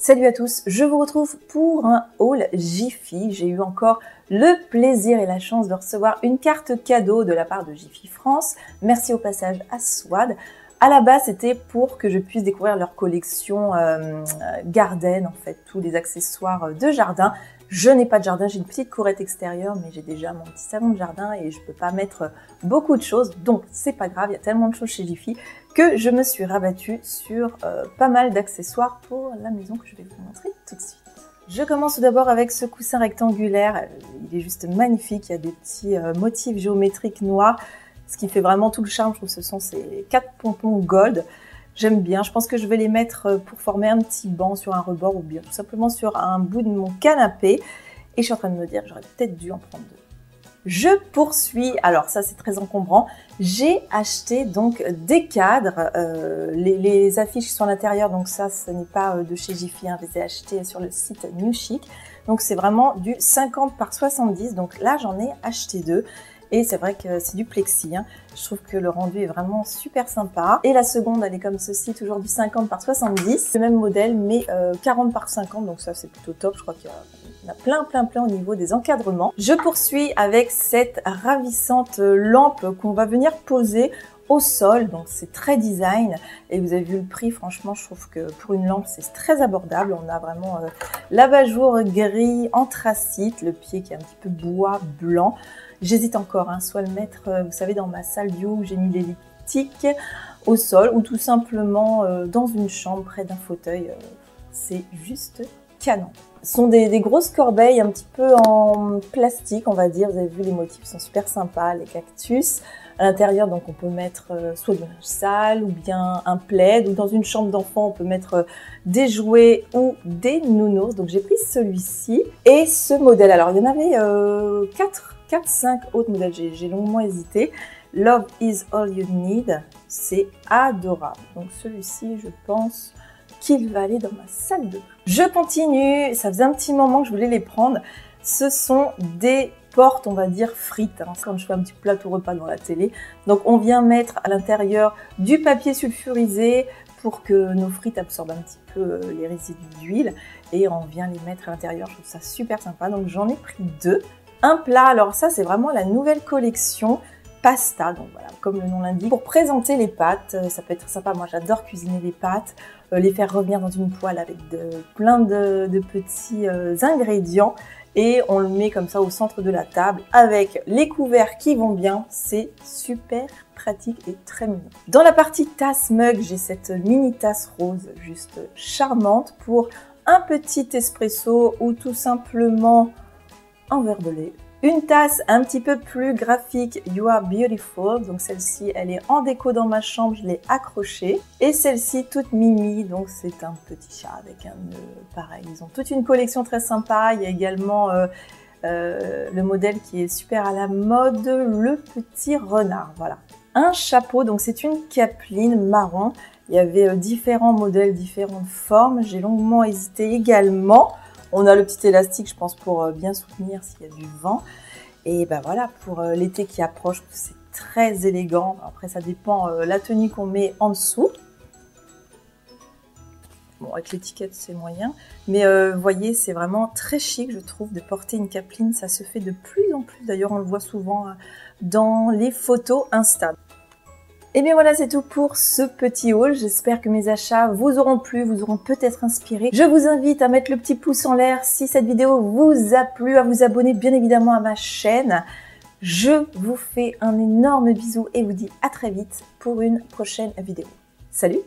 Salut à tous, je vous retrouve pour un haul Jiffy. J'ai eu encore le plaisir et la chance de recevoir une carte cadeau de la part de Jiffy France. Merci au passage à Swad. À la base, c'était pour que je puisse découvrir leur collection garden, en fait, tous les accessoires de jardin. Je n'ai pas de jardin, j'ai une petite courette extérieure, mais j'ai déjà mon petit salon de jardin et je peux pas mettre beaucoup de choses. Donc, c'est pas grave, il y a tellement de choses chez Jiffy que je me suis rabattue sur pas mal d'accessoires pour la maison que je vais vous montrer tout de suite. Je commence tout d'abord avec ce coussin rectangulaire. Il est juste magnifique, il y a des petits motifs géométriques noirs. Ce qui fait vraiment tout le charme, je trouve, ce sont ces 4 pompons gold. J'aime bien, je pense que je vais les mettre pour former un petit banc sur un rebord ou bien tout simplement sur un bout de mon canapé. Et je suis en train de me dire que j'aurais peut-être dû en prendre 2. Je poursuis, alors ça c'est très encombrant, j'ai acheté donc des cadres, les affiches qui sont à l'intérieur, donc ça ce n'est pas de chez Jiffy, hein, je les ai achetées sur le site New Chic. Donc c'est vraiment du 50 par 70, donc là j'en ai acheté 2. Et c'est vrai que c'est du plexi, hein. Je trouve que le rendu est vraiment super sympa. Et la seconde, elle est comme ceci, toujours du 50 par 70. Le même modèle, mais 40 par 50, donc ça c'est plutôt top. Je crois qu'il y en a plein au niveau des encadrements. Je poursuis avec cette ravissante lampe qu'on va venir poser au sol, donc c'est très design. Et vous avez vu le prix, franchement, je trouve que pour une lampe, c'est très abordable. On a vraiment l'abat-jour gris anthracite, le pied qui est un petit peu bois blanc. J'hésite encore, hein, soit le mettre, vous savez, dans ma salle du haut où j'ai mis l'elliptique au sol, ou tout simplement dans une chambre près d'un fauteuil. C'est juste canon. Ce sont des grosses corbeilles un petit peu en plastique, on va dire. Vous avez vu, les motifs sont super sympas, les cactus. À l'intérieur, donc, on peut mettre soit du linge sale ou bien un plaid. Ou dans une chambre d'enfant, on peut mettre des jouets ou des nounours. Donc, j'ai pris celui-ci et ce modèle. Alors, il y en avait 4-5 autres modèles, j'ai longuement hésité. Love is all you need, c'est adorable. Donc celui-ci, je pense qu'il va aller dans ma salle de bain. Je continue, ça faisait un petit moment que je voulais les prendre. Ce sont des portes, on va dire, frites, hein, quand je fais un petit plateau repas dans la télé. Donc on vient mettre à l'intérieur du papier sulfurisé pour que nos frites absorbent un petit peu les résidus d'huile. Et on vient les mettre à l'intérieur, je trouve ça super sympa. Donc j'en ai pris 2. Un plat, alors ça c'est vraiment la nouvelle collection pasta, donc voilà, comme le nom l'indique. Pour présenter les pâtes, ça peut être sympa, moi j'adore cuisiner les pâtes, les faire revenir dans une poêle avec plein de petits ingrédients et on le met comme ça au centre de la table avec les couverts qui vont bien, c'est super pratique et très mignon. Dans la partie tasse mug, j'ai cette mini tasse rose juste charmante pour un petit espresso ou tout simplement un verre de lait. Une tasse un petit peu plus graphique, You Are Beautiful, donc celle-ci elle est en déco dans ma chambre, je l'ai accrochée. Et celle-ci toute mimi, donc c'est un petit chat avec un nœud, pareil. Ils ont toute une collection très sympa, il y a également le modèle qui est super à la mode, le petit renard, voilà. Un chapeau, donc c'est une capeline marron, il y avait différents modèles, différentes formes, j'ai longuement hésité également. On a le petit élastique, je pense, pour bien soutenir s'il y a du vent. Et ben voilà, pour l'été qui approche, c'est très élégant. Après, ça dépend la tenue qu'on met en dessous. Bon, avec l'étiquette, c'est moyen. Mais vous voyez, c'est vraiment très chic, je trouve, de porter une capeline. Ça se fait de plus en plus. D'ailleurs, on le voit souvent dans les photos Insta. Et bien voilà, c'est tout pour ce petit haul. J'espère que mes achats vous auront plu, vous auront peut-être inspiré. Je vous invite à mettre le petit pouce en l'air si cette vidéo vous a plu, à vous abonner bien évidemment à ma chaîne. Je vous fais un énorme bisou et vous dis à très vite pour une prochaine vidéo. Salut!